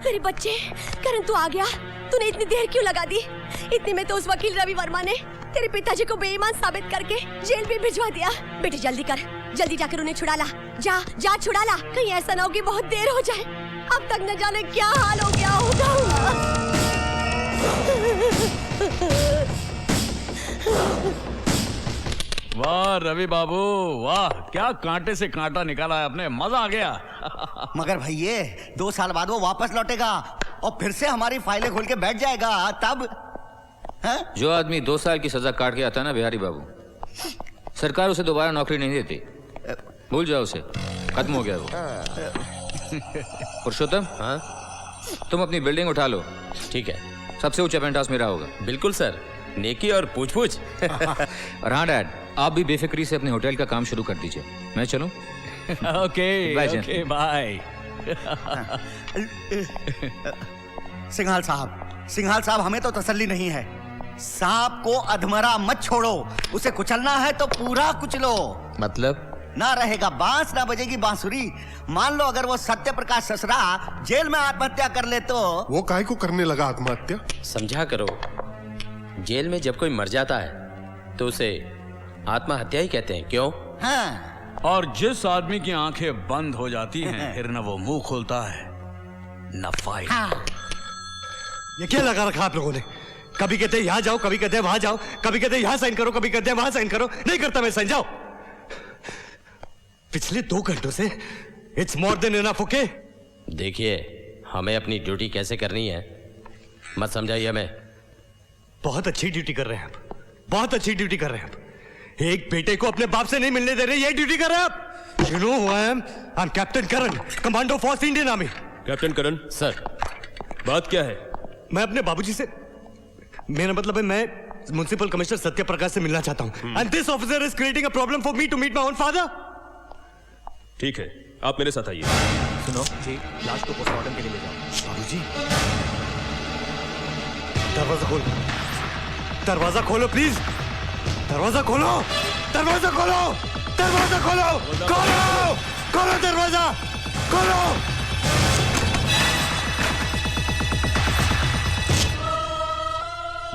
मेरे बच्चे, करण तू आ गया। तूने इतनी देर क्यों लगा दी? इतने में तो उस वकील रवि वर्मा ने तेरे पिताजी को बेईमान साबित करके जेल में भिजवा दिया। बेटे जल्दी कर, जल्दी जाकर उन्हें छुड़ा ला। जा जा छुड़ा ला, कहीं ऐसा ना हो कि बहुत देर हो जाए। अब तक न जाने क्या हाल हो गया होगा। वाह रवि बाबू वाह, क्या कांटे से कांटा निकाला है आपने, मजा आ गया। मगर भैया 2 साल बाद वो वापस लौटेगा और फिर से हमारी फाइलें खोल के बैठ जाएगा, तब है? जो आदमी 2 साल की सजा काट के आता है ना बिहारी बाबू, सरकार उसे दोबारा नौकरी नहीं देती। भूल जाओ उसे, खत्म हो गया वो। पुरुषोत्तम, हाँ तुम अपनी बिल्डिंग उठा लो। ठीक है, सबसे ऊंचा पेंट हाउस मेरा होगा। बिल्कुल सर, नेकी और पूछ पूछ। और हाँ डैड, आप भी बेफिक्री से अपने होटल का काम शुरू कर दीजिए। मैं चलूं? Okay okay bye. सिंघाल साहब हमें तो तसल्ली नहीं है। सांप को अधमरा मत छोड़ो, उसे कुचलना है तो पूरा कुचलो। मतलब? ना रहेगा बांस ना बजेगी बांसुरी। मान लो अगर वो सत्य प्रकाश ससरा जेल में आत्महत्या कर ले तो। वो काहे को करने लगा आत्महत्या? समझा करो, जेल में जब कोई मर जाता है तो उसे आत्महत्या ही कहते हैं, क्यों? हाँ। और जिस आदमी की आंखें बंद हो जाती हैं फिर न वो मुंह खोलता है न फाइल। हाँ। ये क्या लगा रखा आप लोगों ने? कभी कहते यहाँ जाओ, कभी कहते वहां जाओ, कभी कहते यहाँ साइन करो, कभी कहते वहां साइन करो। नहीं करता मैं साइन, जाओ। पिछले 2 घंटों से it's more than enough. Okay देखिए, हमें अपनी ड्यूटी कैसे करनी है मत समझाइए हमें। बहुत अच्छी ड्यूटी कर रहे हैं आप, बहुत अच्छी ड्यूटी कर रहे हैं आप। एक बेटे को अपने बाप से नहीं मिलने दे रहे, ये ड्यूटी कर रहे हैं आप। You know who I am captain Karan, commando force Indian army. Captain Karan sir, बात क्या है? मैं अपने बाबूजी से, मेरा मतलब है मैं म्युनिसिपल कमिश्नर सत्य प्रकाश से मिलना चाहता हूं। And this officer is creating a problem for me to meet my own father. ठीक है, आप मेरे साथ आइए। सुनो जी, लाश को पोस्टमार्टम के लिए ले जाओ। बाबूजी, दरवाजा खोलो, दरवाजा खोलो प्लीज, दरवाजा खोलो, दरवाजा खोलो, दरवाजा खोलो, खोलो, खोलो दरवाजा, खोलो।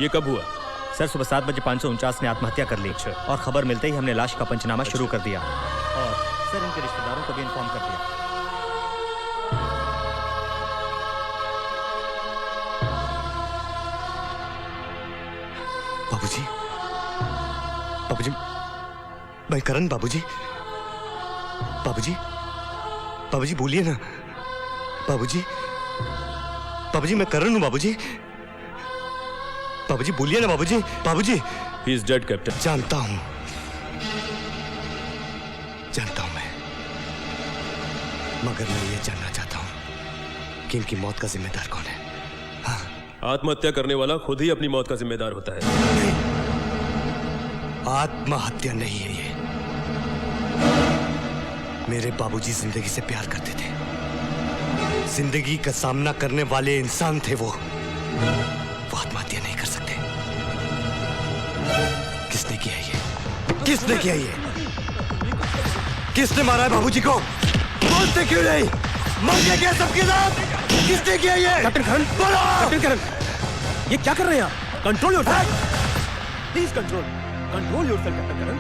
ये कब हुआ? सर सुबह 7 बजे 549 ने आत्महत्या कर ली। अच्छा। और खबर मिलते ही हमने लाश का पंचनामा शुरू कर दिया और सर इनके रिश्तेदारों को भी इन्फॉर्म कर दिया। बाबूजी, बाबूजी, मैं करण। बाबूजी, बाबूजी, बाबूजी बोलिए ना। बाबूजी, बाबूजी मैं करण हूं। बाबूजी, बाबूजी बोलिए ना। बाबूजी, बाबूजी। He is dead captain. जानता हूं, जानता हूं मैं, मगर मैं ये जानना चाहता हूं कि इनकी मौत का जिम्मेदार कौन है। हाँ। आत्महत्या करने वाला खुद ही अपनी मौत का जिम्मेदार होता है। नहीं, आत्महत्या नहीं है ये। मेरे बाबूजी जिंदगी से प्यार करते थे, जिंदगी का सामना करने वाले इंसान थे वो आत्महत्या नहीं कर सकते। किसने किया ये? किसने किया ये? किसने मारा है बाबूजी को? बोलते क्यों नहीं? मर गया क्या सबके साथ? किसने किया ये? कैप्टन करण, बोलो! कैप्टन करण, ये क्या कर रहे हैं आप? Control yourself, please control yourself captain Karan.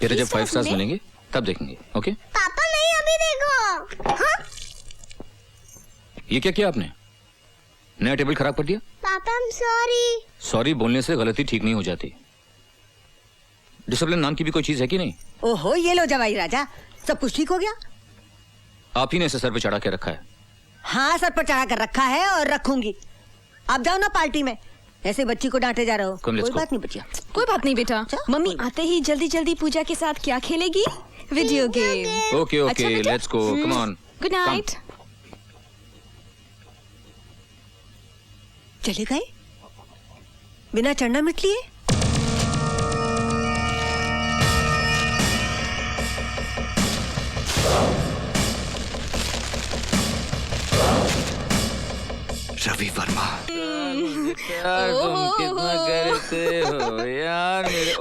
तेरे जब 5 स्टार्स मिलेंगे तब देखेंगे। ओके पापा नहीं, अभी देखो। हाँ? ये क्या किया आपने? नया टेबल खराब कर दिया। पापा I'm sorry। सॉरी बोलने से गलती ठीक नहीं हो जाती। डिसिप्लिन नाम की भी कोई चीज है कि नहीं? ओहो, ये लो जवाई राजा, सब कुछ ठीक हो गया? आप ही ने इसे सर पे चढ़ा के रखा है। हाँ, सर पर चढ़ा कर रखा है और रखूंगी। आप जाओ ना पार्टी में, ऐसे बच्ची को डांटे जा रहे हो। Come, let's कोई go। बात नहीं बच्चिया। कोई बात नहीं बेटा। मम्मी आते ही जल्दी जल्दी पूजा के साथ क्या खेलेगी? Video game. Okay okay, let's go, come on. Good night. चले गए बिना चढ़ना मिट लिए। रवि वर्मा। यार तुम कितना करते हो यार मेरे।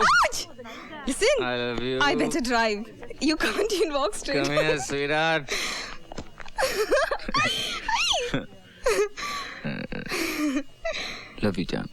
Listen, I love you. I better drive. You can't even walk straight. Come here, sweetheart. Love you, John.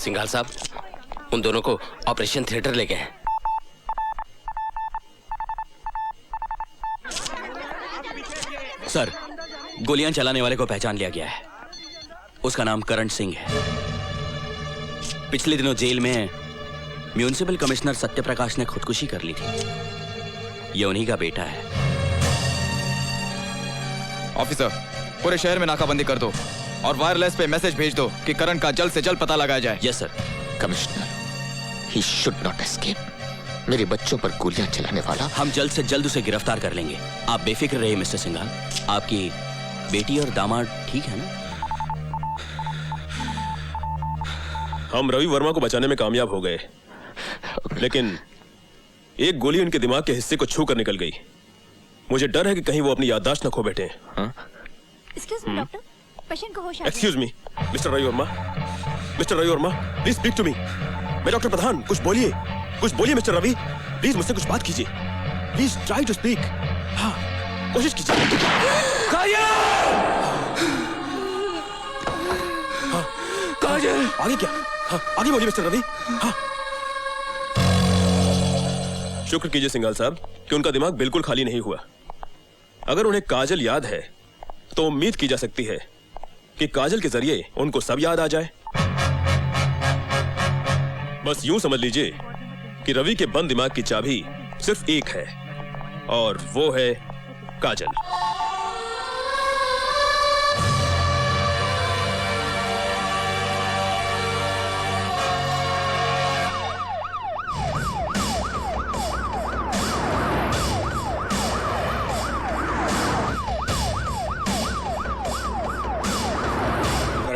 Singhal साहब, उन दोनों को ऑपरेशन थिएटर ले गए हैं। सर, गोलियां चलाने वाले को पहचान लिया गया है। उसका नाम करण सिंह है। पिछले दिनों जेल में म्यूनिसिपल कमिश्नर सत्यप्रकाश ने खुदकुशी कर ली थी। ये उन्हीं का बेटा है। ऑफिसर, पूरे शहर में नाकाबंदी कर दो और वायरलेस पे मैसेज भेज दो कि करण का जल्द से जल्द पता लगाया जाए। Yes sir. Commissioner, he should not escape. मेरे बच्चों पर गोलियां चलाने वाला। हम जल्द से जल्द उसे गिरफ्तार कर लेंगे। आप बेफिक्र रहिए मिस्टर सिंघाल। आपकी बेटी और दामाद ठीक है ना? हम रवि वर्मा को बचाने में कामयाब हो गए, लेकिन एक गोली उनके दिमाग के हिस्से को छू कर निकल गई। मुझे डर है कि कहीं वो अपनी याददाश्त न खो बैठे। Excuse me, doctor. पेशेंट को होश आ गया। Excuse me, mister Ravi Verma. Mister Ravi Verma, please speak to me. मैं डॉक्टर प्रधान, कुछ बोलिए, कुछ बोलिए मिस्टर रवि। प्लीज मुझसे कुछ बात कीजिए। Please try to speak. हाँ, कोशिश कीजिए। हाँ, काजल। आगे क्या? हाँ, आगे बोलिए मिस्टर रवि। हाँ। शुक्र कीजिए सिंघाल साहब कि उनका दिमाग बिल्कुल खाली नहीं हुआ। अगर उन्हें काजल याद है तो उम्मीद की जा सकती है कि काजल के जरिए उनको सब याद आ जाए। बस यूं समझ लीजिए कि रवि के बंद दिमाग की चाबी सिर्फ एक है और वो है काजल।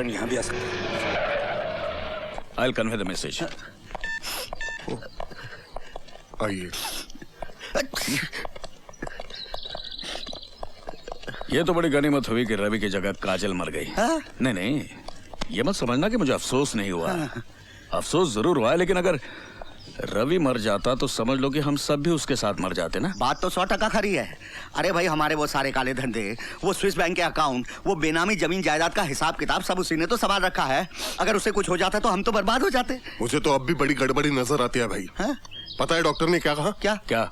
यहां भी आ सकते हैं। I'll convey the message. आइए। ये तो बड़ी गनीमत हुई कि रवि की जगह काजल मर गई। नहीं नहीं, ये मत समझना कि मुझे अफसोस नहीं हुआ। अफसोस जरूर हुआ है, लेकिन अगर रवि मर जाता तो समझ लो कि हम सब भी उसके साथ मर जाते ना। बात तो 100% खरी है। अरे भाई हमारे वो सारे काले धंधे, वो स्विस बैंक के अकाउंट, वो बेनामी जमीन जायदाद का हिसाब किताब सब उसी ने तो संभाल रखा है। अगर उसे कुछ हो जाता तो हम तो बर्बाद हो जाते। मुझे तो अब भी बड़ी गड़बड़ी नजर आती है भाई। पता है डॉक्टर ने क्या कहा? क्या क्या?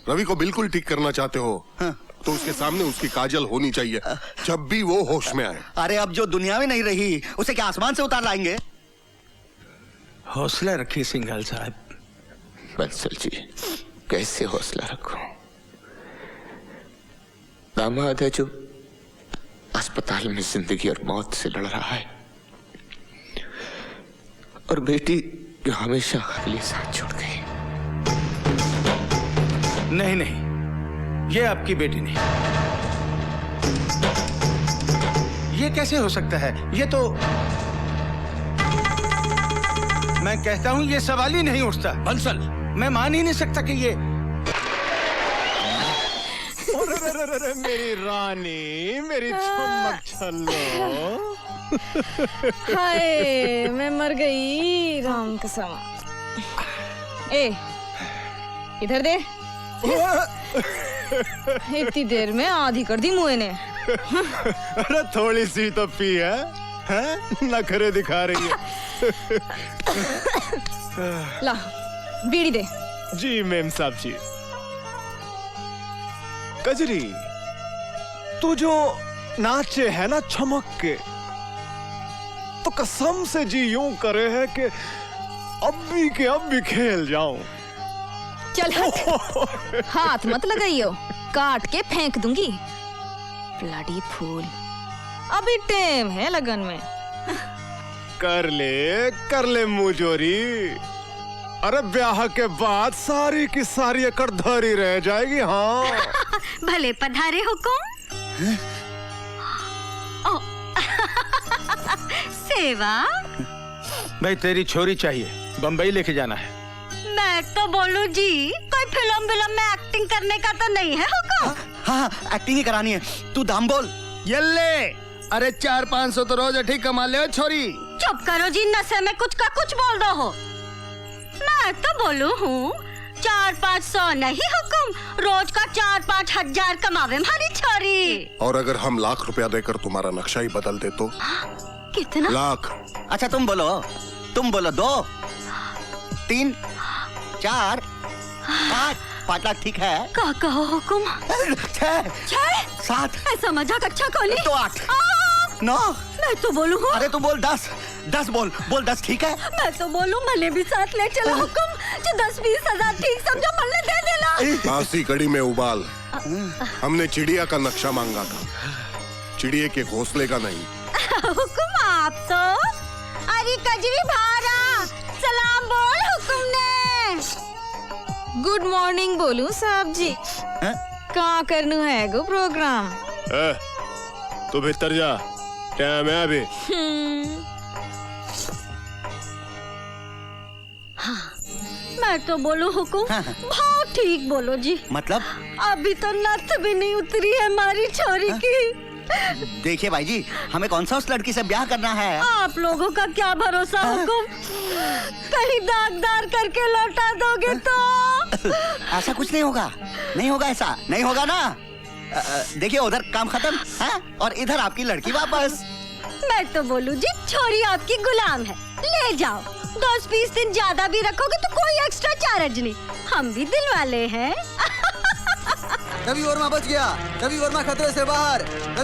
रवि को बिल्कुल ठीक करना चाहते हो तो उसके सामने उसकी काजल होनी चाहिए जब भी वो होश में आए। अरे अब जो दुनिया में नहीं रही उसे क्या आसमान से उतार लाएंगे? हौसला रखिए सिंघाल साहब। बंसल जी कैसे हौसला रखूं? दामाद है जो अस्पताल में जिंदगी और मौत से लड़ रहा है, और बेटी जो हमेशा हमारे लिए साथ छूट गई। नहीं नहीं, ये आपकी बेटी नहीं। ये कैसे हो सकता है? ये तो मैं कहता हूं ये सवाल ही नहीं उठता। बंसल, मैं मान ही नहीं सकता कि ये अरे मेरी रानी, मेरी चमक छल्लो। हाय मैं मर गई राम कसम। ए इधर दे। इतनी देर में आधी कर दी मुए ने। अरे थोड़ी सी तो पी है, नखरे दिखा रही है। ला बीड़ी दे। जी मेम साहब जी। कजरी तू जो नाचे है ना चमक के, तो कसम से जी यूं करे है कि अब भी खेल जाऊं। चल हट। हाथ मत लगाइयो, काट के फेंक दूंगी। ब्लडी फूल, अभी टेम है लगन में। कर ले मुजोरी। अरे ब्याह के बाद सारी की सारी एकड़ धरी रह जाएगी। हाँ भले पधारे हुकुम। सेवा भाई तेरी छोरी चाहिए, बंबई लेके जाना है। मैं तो बोलूं जी, कोई फिल्म में एक्टिंग करने का तो नहीं है हुकुम? हाँ एक्टिंग ही करानी है। तू दाम बोल। यल्ले अरे 400-500 तो रोज ठीक कमा ले छोरी। चुप करो जी, नशे में कुछ का कुछ बोल दो हो। मैं तो बोलू हूँ 400-500 नहीं हुकुम, रोज का 4-5 हजार कमावे हमारी छोरी। और अगर हम लाख रुपया देकर तुम्हारा नक्शा ही बदल दे तो? कितना? लाख। अच्छा तुम बोलो 2, 3, 4, 5 लाख ठीक है? का कहो हुकुम? 6, 7। ऐसा मजाक अच्छा कोनी? तो 8, 9। मैं तो बोलू हूँ। अरे तू बोल 10 बोल 10 ठीक है? मैं तो बोलूं मले भी साथ ले चलो हुकुम, जो 10-20 हजार ठीक समझो मल्ले दे देना। बासी कड़ी में उबाल। हमने चिड़िया का नक्शा मांगा था, चिड़िया के घोंसले का नहीं। हुकुम आप तो अरे कजरी भारा सलाम बोल हुकुम ने। गुड मॉर्निंग बोलूं साहब जी? कहाँ करनू है गो प्रोग्राम? तू भीतर जा, टाइम है अभी। मैं तो बोलूं हुकुम, बहुत ठीक बोलो जी। मतलब? अभी तो नथ भी नहीं उतरी है हमारी छोरी की। देखिए भाई जी, हमें कौन सा उस लड़की से ब्याह करना है। आप लोगों का क्या भरोसा हुकुम, कहीं दागदार करके लौटा दोगे तो? ऐसा कुछ नहीं होगा, ऐसा नहीं होगा ना। देखिए उधर काम खत्म है और इधर आपकी लड़की वापस। मैं तो बोलूं जी, छोरी आपकी गुलाम है, ले जाओ। 10-20 दिन ज्यादा भी रखोगे तो कोई एक्स्ट्रा चार्ज नहीं, हम भी दिल वाले हैं। रवि वर्मा बच गया, रवि वर्मा खतरे से बाहर।